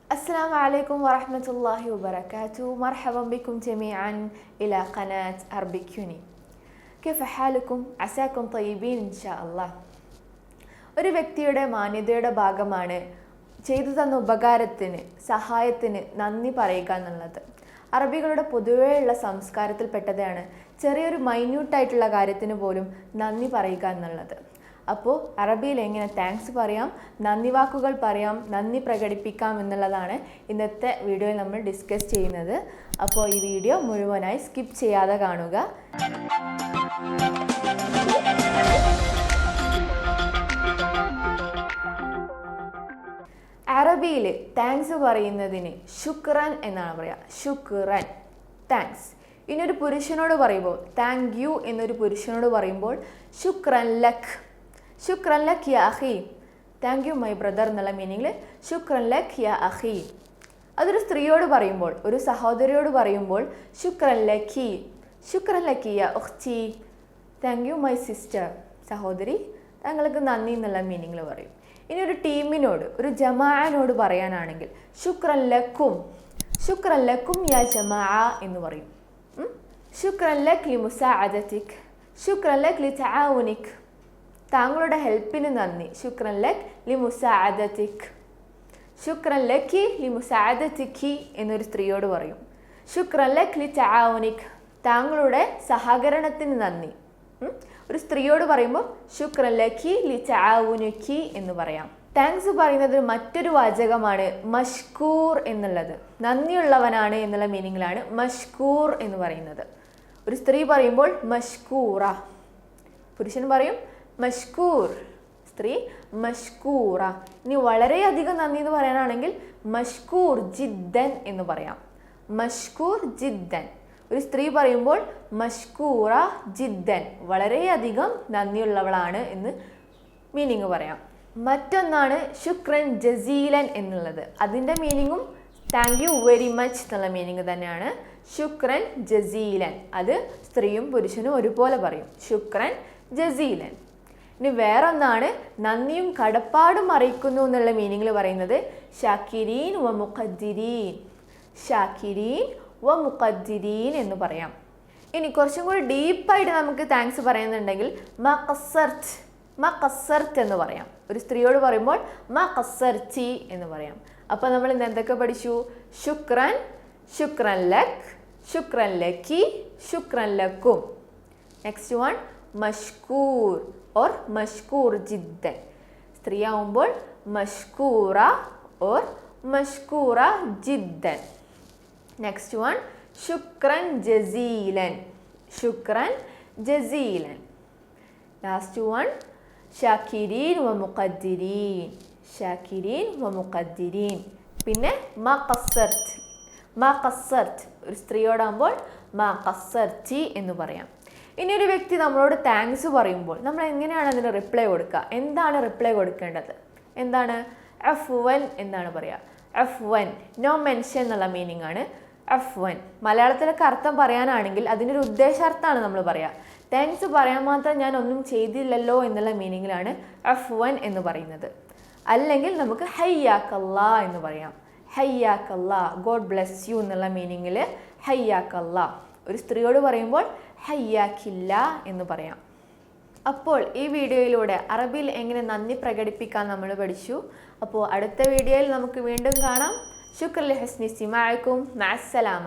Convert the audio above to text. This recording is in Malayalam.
السلام عليكم ورحمة الله وبركاته. مرحبا بكم جميعا إلى قناة Arabic Uni. كيف حالكم؟ عساكم طيبين إن شاء الله. ഒരു വ്യക്തിയുടെ മാന്യതയുടെ ഭാഗമാണ് ചെയ്തു തന്ന ഉപകാരത്തിന് സഹായത്തിന് നന്ദി പറയുക എന്നുള്ളത്. അറബികളുടെ പൊതുവെയുള്ള സംസ്കാരത്തിൽപ്പെട്ടതാണ് ചെറിയൊരു മൈന്യൂട്ടായിട്ടുള്ള കാര്യത്തിന് പോലും നന്ദി പറയുക എന്നുള്ളത്. അപ്പോൾ അറബിയിൽ എങ്ങനെ താങ്ക്സ് പറയാം, നന്ദി വാക്കുകൾ പറയാം, നന്ദി പ്രകടിപ്പിക്കാം എന്നുള്ളതാണ് ഇന്നത്തെ വീഡിയോയിൽ നമ്മൾ ഡിസ്കസ് ചെയ്യുന്നത്. അപ്പോൾ ഈ വീഡിയോ മുഴുവനായി സ്കിപ്പ് ചെയ്യാതെ കാണുക. അറബിയിൽ താങ്ക്സ് പറയുന്നതിന് ശുക്രൻ എന്നാണ് പറയുക. ശുക്രൻ, താങ്ക്സ്. ഇനി ഒരു പുരുഷനോട് പറയുമ്പോൾ താങ്ക് യു എന്നൊരു പുരുഷനോട് പറയുമ്പോൾ ശുക്രൻ ലക്, ശുക്രൻ ലക് യാ അഖി, താങ്ക് യു മൈ ബ്രദർ എന്നുള്ള മീനിങ്ങിൽ ശുക്രൻ ലക് യാ അഖി. അതൊരു സ്ത്രീയോട് പറയുമ്പോൾ, ഒരു സഹോദരിയോട് പറയുമ്പോൾ ശുക്രൻ ലക്കി, ശുക്രൻ ലക്കി യാ ഉഖ്തി, താങ്ക് യു മൈ സിസ്റ്റർ, സഹോദരി താങ്കൾക്ക് നന്ദി എന്നുള്ള മീനിങ്ങിൽ പറയും. ഇനി ഒരു ടീമിനോട്, ഒരു ജമാഅനോട് പറയാനാണെങ്കിൽ ശുക്രൻ ലക്കും, ശുക്രൻ ലക്കും യാ ജമാഅ എന്ന് പറയും. ശുക്രൻ ലക് ലമുസാഅദതിക്, ശുക്രൻ ലക് ലതആവുനിക്, താങ്കളുടെ ഹെൽപ്പിന് നന്ദി. ശുക്രൻ ലക് ലമുസാഅദതിക്, ശുക്രൻ ലക്കി ലമുസാഅദതികി എന്നൊരു സ്ത്രീയോട് പറയും. ശുക്രൻ ലക് ലതആവുനിക്, താങ്കളുടെ സഹകരണത്തിന് നന്ദി. ഒരു സ്ത്രീയോട് പറയുമ്പോൾ ശുക്രൻ ലക്കി ലതആവുനികി എന്ന് പറയാം. താങ്ക്സ് പറയുന്നത് മറ്റൊരു വാചകമാണ് മഷ്കൂർ എന്നുള്ളത്. നന്ദിയുള്ളവനാണ് എന്നുള്ള മീനിങ്ങിലാണ് മഷ്കൂർ എന്ന് പറയുന്നത്. ഒരു സ്ത്രീ പറയുമ്പോൾ മഷ്കൂറ, പുരുഷൻ പറയും മഷ്കൂർ, സ്ത്രീ മഷ്കൂറ. ഇനി വളരെയധികം നന്ദി എന്ന് പറയാനാണെങ്കിൽ മഷ്കൂർ ജിദ്ദൻ എന്ന് പറയാം. മഷ്കൂർ ജിദ്ദൻ. ഒരു സ്ത്രീ പറയുമ്പോൾ മഷ്കൂറ ജിദ്ദൻ, വളരെയധികം നന്ദിയുള്ളവളാണ് എന്ന് മീനിങ് പറയാം. മറ്റൊന്നാണ് ശുക്രൻ ജസീലൻ എന്നുള്ളത്. അതിൻ്റെ മീനിങ്ങും താങ്ക് യു വെരി മച്ച് എന്നുള്ള മീനിങ് തന്നെയാണ്. ശുക്രൻ ജസീലൻ, അത് സ്ത്രീയും പുരുഷനും ഒരുപോലെ പറയും. ശുക്രൻ ജസീലൻ. ഇനി വേറൊന്നാണ് നന്ദിയും കടപ്പാടും അറിയിക്കുന്നു എന്നുള്ള മീനിങ്ങിൽ പറയുന്നത് ശാക്കിരീൻ വമുഖദ്ദിരീൻ, ശാക്കിരീൻ വമുഖദ്ദിരീൻ എന്ന് പറയാം. ഇനി കുറച്ചും കൂടി ഡീപ്പായിട്ട് നമുക്ക് താങ്ക്സ് പറയുന്നുണ്ടെങ്കിൽ മാقصرت, മാقصرت എന്ന് പറയാം. ഒരു സ്ത്രീയോട് പറയുമ്പോൾ മാقصرتي എന്ന് പറയാം. അപ്പോൾ നമ്മൾ ഇന്ന് എന്തൊക്കെ പഠിച്ചു? ശുക്രൻ, ശുക്രൻ ലക്, ശുക്രൻ ലക്കി, ശുക്രൻ ലക്കും. Next one മഷ്കൂർ or മഷ്കൂർ ജിദ്ദൻ. സ്ത്രീ ആവുമ്പോൾ മഷ്കൂറ ഓർ മഷ്കൂറ ജിദ്ദൻ. നെക്സ്റ്റ് വൺ ശുക്രൻ ജസീലൻ, ശുക്രൻ ജസീലൻ. Last one ഷാക്കിരീൻ വമുഖദ്ദിരീൻ, ഷാക്കിരീൻ വമുഖദ്ദിരീൻ. പിന്നെ മഖസ്സർത്ത്, മഖസ്സർത്ത്. ഒരു സ്ത്രീയോടാകുമ്പോൾ മഖസ്സർത്തി എന്ന് പറയാം. ഇനി ഒരു വ്യക്തി നമ്മളോട് താങ്ക്സ് പറയുമ്പോൾ നമ്മൾ എങ്ങനെയാണ് അതിന് റിപ്ലൈ കൊടുക്കുക? എന്താണ് റിപ്ലൈ കൊടുക്കേണ്ടത്? എന്താണ്? അഫ്വൻ എന്നാണ് പറയുക. അഫ്വൻ, നോ മെൻഷൻ എന്നുള്ള മീനിങ് ആണ് അഫ്വൻ. മലയാളത്തിലൊക്കെ അർത്ഥം പറയാനാണെങ്കിൽ അതിനൊരു ഉദ്ദേശാർത്ഥമാണ് നമ്മൾ പറയുക. താങ്ക്സ് പറയാൻ മാത്രം ഞാൻ ഒന്നും ചെയ്തില്ലല്ലോ എന്നുള്ള മീനിങ്ങിലാണ് അഫ്വൻ എന്ന് പറയുന്നത്. അല്ലെങ്കിൽ നമുക്ക് ഹയ്യാക്കല്ലാ എന്ന് പറയാം. ഹയ്യാക്കല്ലാ, ഗോഡ് ബ്ലെസ് യു എന്നുള്ള മീനിങ്ങിൽ ഹയ്യാക്കല്ലാ. ഒരു സ്ത്രീയോട് പറയുമ്പോൾ ഹയ്യാക്കില്ല എന്ന് പറയാം. അപ്പോൾ ഈ വീഡിയോയിലൂടെ അറബിയിൽ എങ്ങനെ നന്ദി പ്രകടിപ്പിക്കാൻ നമ്മൾ പഠിച്ചു. അപ്പോൾ അടുത്ത വീഡിയോയിൽ നമുക്ക് വീണ്ടും കാണാം. ശുക്രൻ ലി ഹുസ്നി ഇസ്തിമാഇക്കും. മഅസ്സലാമ.